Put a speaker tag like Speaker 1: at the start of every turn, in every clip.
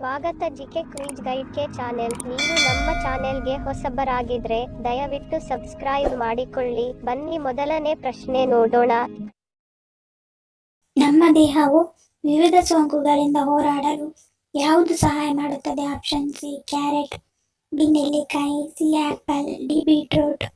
Speaker 1: ಸ್ವಾಗತ GK quiz ಗೈಡ್ಗೆ channel. ನೀವು ನಮ್ಮ ಚಾನೆಲ್ಗೆ ಹೊಸಬರಾಗಿದ್ರೆ ದಯವಿಟ್ಟು ಸಬ್ಸ್ಕ್ರೈಬ್ ಮಾಡಿಕೊಳ್ಳಿ. ಬನ್ನಿ ಮೊದಲನೇ ಪ್ರಶ್ನೆ ನೋಡೋಣ.
Speaker 2: ನಮ್ಮ ದೇಹವು ವಿವಿಧ ಸೋಂಕುಗಳಿಂದ ಹೋರಾಡಲು ಯಾವುದು ಸಹಾಯ ಮಾಡುತ್ತದೆ? ಆಪ್ಷನ್ ಸಿ ಕ್ಯಾರೆಟ್, ಬಿ ನೆಲ್ಲಿಕಾಯಿ, ಸಿ ಆಪಲ್, ಡಿ ಬೀಟ್ರೂಟ್.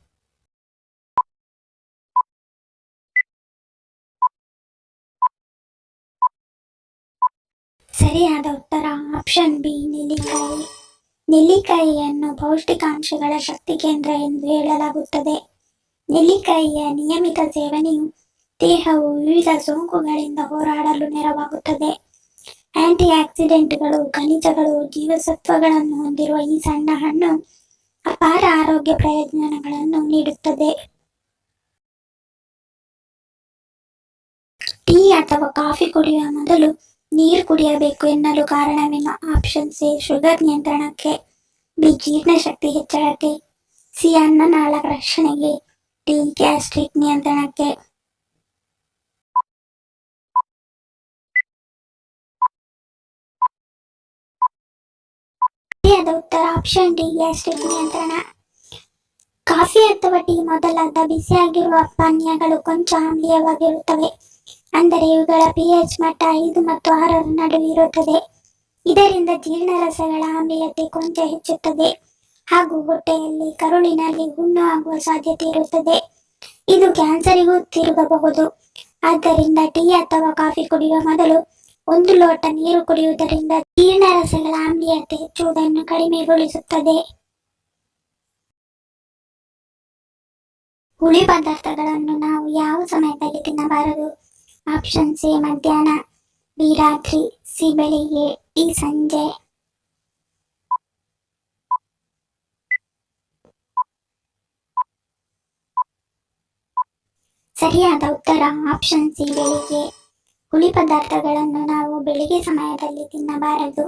Speaker 2: ಸರಿಯಾದ ಉತ್ತರ ಆಪ್ಷನ್ ಬಿ ನೆಲ್ಲಿಕಾಯಿ. ನೆಲ್ಲಿಕಾಯಿಯನ್ನು ಪೌಷ್ಟಿಕಾಂಶಗಳ ಶಕ್ತಿ ಕೇಂದ್ರ ಎಂದು ಹೇಳಲಾಗುತ್ತದೆ. ನೆಲ್ಲಿಕಾಯಿಯ ನಿಯಮಿತ ಸೇವನೆಯು ದೇಹವು ವಿವಿಧ ಸೋಂಕುಗಳಿಂದ ಹೋರಾಡಲು ನೆರವಾಗುತ್ತದೆ. ಆಂಟಿ ಆಕ್ಸಿಡೆಂಟ್ಗಳು, ಖನಿಜಗಳು, ಜೀವಸತ್ವಗಳನ್ನು ಹೊಂದಿರುವ ಈ ಸಣ್ಣ ಹಣ್ಣು ಅಪಾರ ಆರೋಗ್ಯ ಪ್ರಯೋಜನಗಳನ್ನು ನೀಡುತ್ತದೆ. ಟೀ ಅಥವಾ ಕಾಫಿ ಕುಡಿಯುವ ಮೊದಲು ನೀರು ಕುಡಿಯಬೇಕು ಎನ್ನಲು ಕಾರಣವೇನು? ಆಪ್ಷನ್ ಸಿ ಶುಗರ್ ನಿಯಂತ್ರಣಕ್ಕೆ, ಬಿ ಜೀರ್ಣಶಕ್ತಿ ಹೆಚ್ಚಳಕ್ಕೆ, ಸಿ ಅನ್ನನಾಳ ರಕ್ಷಣೆಗೆ, ಡಿ ಗ್ಯಾಸ್ಟ್ರಿಕ್ ನಿಯಂತ್ರಣಕ್ಕೆ. ಸರಿಯಾದ ಉತ್ತರ ಆಪ್ಷನ್ ಡಿ ಗ್ಯಾಸ್ಟ್ರಿಕ್ ನಿಯಂತ್ರಣ. ಕಾಫಿ ಅಥವಾ ಟೀ ಮೊದಲಾದ ಬಿಸಿಯಾಗಿರುವ ಪಾನೀಯಗಳು ಕೊಂಚ ಆಮ್ಲೀಯವಾಗಿರುತ್ತವೆ. ಅಂದರೆ ಇವುಗಳ pH ಮಟ್ಟ 5 ಮತ್ತು 6ರ ನಡುವೆ ಇರುತ್ತದೆ. ಇದರಿಂದ ಜೀರ್ಣರಸಗಳ ಆಮ್ಲೀಯತೆ ಕೊಂಚ ಹೆಚ್ಚುತ್ತದೆ ಹಾಗೂ ಹೊಟ್ಟೆಯಲ್ಲಿ, ಕರುಳಿನಲ್ಲಿ ಹುಣ್ಣು ಆಗುವ ಸಾಧ್ಯತೆ ಇರುತ್ತದೆ. ಇದು ಕ್ಯಾನ್ಸರಿಗೂ ತಿರುಗಬಹುದು. ಆದ್ದರಿಂದ ಟೀ ಅಥವಾ ಕಾಫಿ ಕುಡಿಯುವ ಮೊದಲು 1 ಲೋಟ ನೀರು ಕುಡಿಯುವುದರಿಂದ ಜೀರ್ಣರಸಗಳ ಆಮ್ಲೀಯತೆ ಹೆಚ್ಚುವುದನ್ನು ಕಡಿಮೆಗೊಳಿಸುತ್ತದೆ. ಹುಳಿ ಪದಾರ್ಥಗಳನ್ನು ನಾವು ಯಾವ ಸಮಯದಲ್ಲಿ ತಿನ್ನಬಾರದು? ಆಪ್ಷನ್ ಸಿ ಮಧ್ಯಾಹ್ನ, ಬಿ ರಾತ್ರಿ, ಸಿ ಬೆಳಿಗ್ಗೆ, ಡಿ ಸಂಜೆ. ಸರಿಯಾದ ಉತ್ತರ ಆಪ್ಷನ್ ಸಿ ಬೆಳಿಗ್ಗೆ. ಹುಳಿ ಪದಾರ್ಥಗಳನ್ನು ನಾವು ಬೆಳಿಗ್ಗೆ ಸಮಯದಲ್ಲಿ ತಿನ್ನಬಾರದು.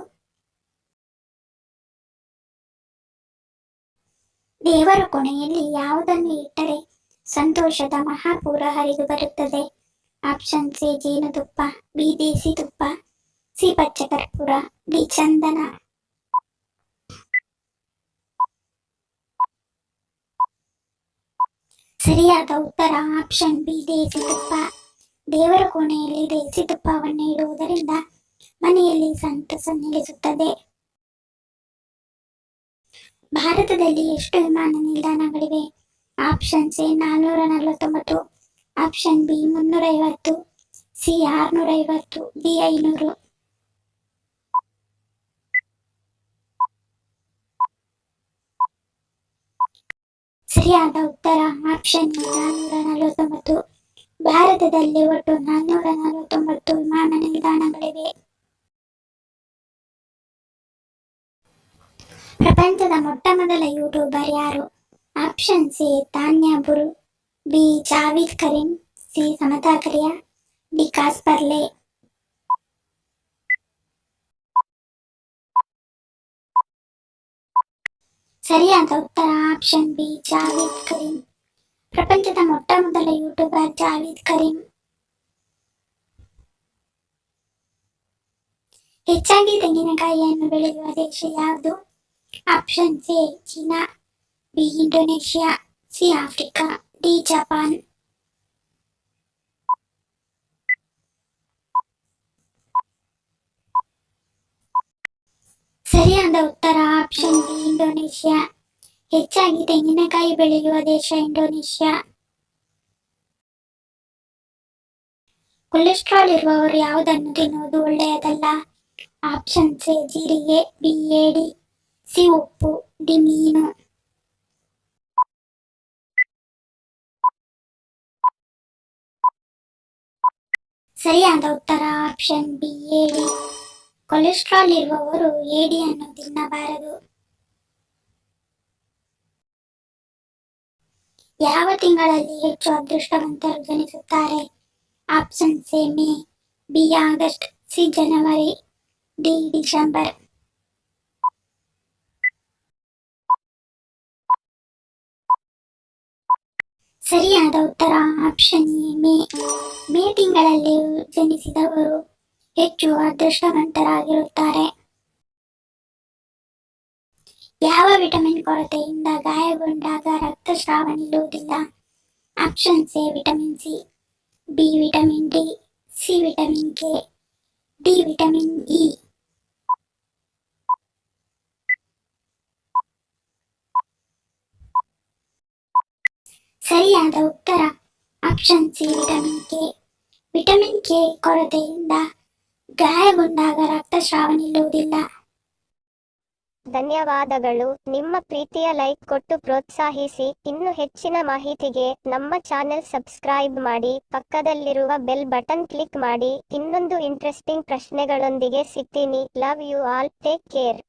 Speaker 2: ದೇವರ ಕೋಣೆಯಲ್ಲಿ ಯಾವುದನ್ನು ಇಟ್ಟರೆ ಸಂತೋಷದ ಮಹಾಪೂರ ಹರಿದು ಬರುತ್ತದೆ? ಆಪ್ಷನ್ ಸಿ ಜೇನುತುಪ್ಪ, ಬಿ ದೇಸಿ ತುಪ್ಪ, ಸಿ ಪಚ್ಚ ಕರ್ಪೂರ, ಡಿ ಚಂದನ. ಸರಿಯಾದ ಉತ್ತರ ಆಪ್ಷನ್ ಬಿ ದೇಸಿ ತುಪ್ಪ. ದೇವರ ಕೋಣೆಯಲ್ಲಿ ದೇಸಿ ತುಪ್ಪವನ್ನು ಇಡುವುದರಿಂದ ಮನೆಯಲ್ಲಿ ಸಂತಸ ನೆಲೆಸುತ್ತದೆ. ಭಾರತದಲ್ಲಿ ಎಷ್ಟು ವಿಮಾನ ನಿಲ್ದಾಣಗಳಿವೆ? Option C 449, option B 350, C 650, D 500. ಸರಿಯಾದ ಉತ್ತರ ಆಪ್ಷನ್ ಬಿ 449. ಭಾರತದಲ್ಲಿ ಒಟ್ಟು 449 ವಿಮಾನ ನಿಲ್ದಾಣಗಳಿವೆ. ಪ್ರಪಂಚದ ಮೊಟ್ಟ ಮೊದಲ ಯೂಟ್ಯೂಬರ್ ಯಾರು? Option C Tanya Burr, B Jawed Karim, C ಸಮತಾ ಕರಿಯಾ, ಡಿ ಕಾಸ್ಪರ್ ಲೇ. ಸರಿಯಾದ ಉತ್ತರ ಆಪ್ಷನ್ ಬಿ ಜಾವೀದ್ ಕರೀಂ. ಪ್ರಪಂಚದ ಮೊಟ್ಟ ಮೊದಲ ಯೂಟ್ಯೂಬರ್ ಜಾವೀದ್ ಕರೀಂ. ಹೆಚ್ಚಾಗಿ ತೆಂಗಿನಕಾಯಿಯನ್ನು ಬೆಳೆಯುವ ದೇಶ ಯಾವುದು? Option C China, B Indonesia, C Africa, D Japan. ಸರಿಯಾದ ಉತ್ತರ ಆಪ್ಷನ್ ಬಿ ಇಂಡೋನೇಷಿಯಾ. ಹೆಚ್ಚಾಗಿ ತೆಂಗಿನಕಾಯಿ ಬೆಳೆಯುವ ದೇಶ ಇಂಡೋನೇಷಿಯಾ. ಕೊಲೆಸ್ಟ್ರಾಲ್ ಇರುವವರು ಯಾವುದನ್ನು ತಿನ್ನುವುದು ಒಳ್ಳೆಯದಲ್ಲ? ಆಪ್ಷನ್ ಸಿ ಜೀರಿಗೆ, ಬಿ ಏಡಿ, ಸಿ ಉಪ್ಪು, ಡಿ ಮೀನು. ಸರಿಯಾದ ಉತ್ತರ ಆಪ್ಷನ್ ಬಿ ಏಡಿ. ಕೊಲೆಸ್ಟ್ರಾಲ್ ಇರುವವರು ಏಡಿಯನ್ನು ತಿನ್ನಬಾರದು. ಯಾವ ತಿಂಗಳಲ್ಲಿ ಹೆಚ್ಚು ಅದೃಷ್ಟವಂತರು ಜನಿಸುತ್ತಾರೆ? Option C May, B August, C ಜನವರಿ, ಡಿ ಡಿಸೆಂಬರ್. ಸರಿಯಾದ ಉತ್ತರ ಆಪ್ಷನ್ ಎ ಮೇ. ಮೇ ತಿಂಗಳಲ್ಲಿ ಜನಿಸಿದವರು ಹೆಚ್ಚು ಅದೃಷ್ಟವಂತರಾಗಿರುತ್ತಾರೆ. ಯಾವ ವಿಟಮಿನ್ ಕೊರತೆಯಿಂದ ಗಾಯಗೊಂಡಾಗ ರಕ್ತಸ್ರಾವ ನಿಲ್ಲುವುದಿಲ್ಲ? Options: A vitamin C, B vitamin D, C vitamin K, D vitamin E. ಸರಿಯಾದ ಉತ್ತರ option C vitamin K. Vitamin K ಕೊರತೆಯಿಂದ ಗಾಯಗೊಂಡಾಗ ರಕ್ತಸ್ರಾವ ನಿಲ್ಲುವುದಿಲ್ಲ.
Speaker 1: ಧನ್ಯವಾದಗಳು. ನಿಮ್ಮ ಪ್ರೀತಿಯ ಲೈಕ್ ಕೊಟ್ಟು ಪ್ರೋತ್ಸಾಹಿಸಿ. ಇನ್ನು ಹೆಚ್ಚಿನ ಮಾಹಿತಿಗೆ ನಮ್ಮ ಚಾನೆಲ್ ಸಬ್ಸ್ಕ್ರೈಬ್ ಮಾಡಿ, ಪಕ್ಕದಲ್ಲಿರುವ ಬೆಲ್ ಬಟನ್ ಕ್ಲಿಕ್ ಮಾಡಿ. ಇನ್ನೊಂದು ಇಂಟ್ರೆಸ್ಟಿಂಗ್ ಪ್ರಶ್ನೆಗಳೊಂದಿಗೆ ಸಿಗ್ತೀನಿ. Love you all. Take care.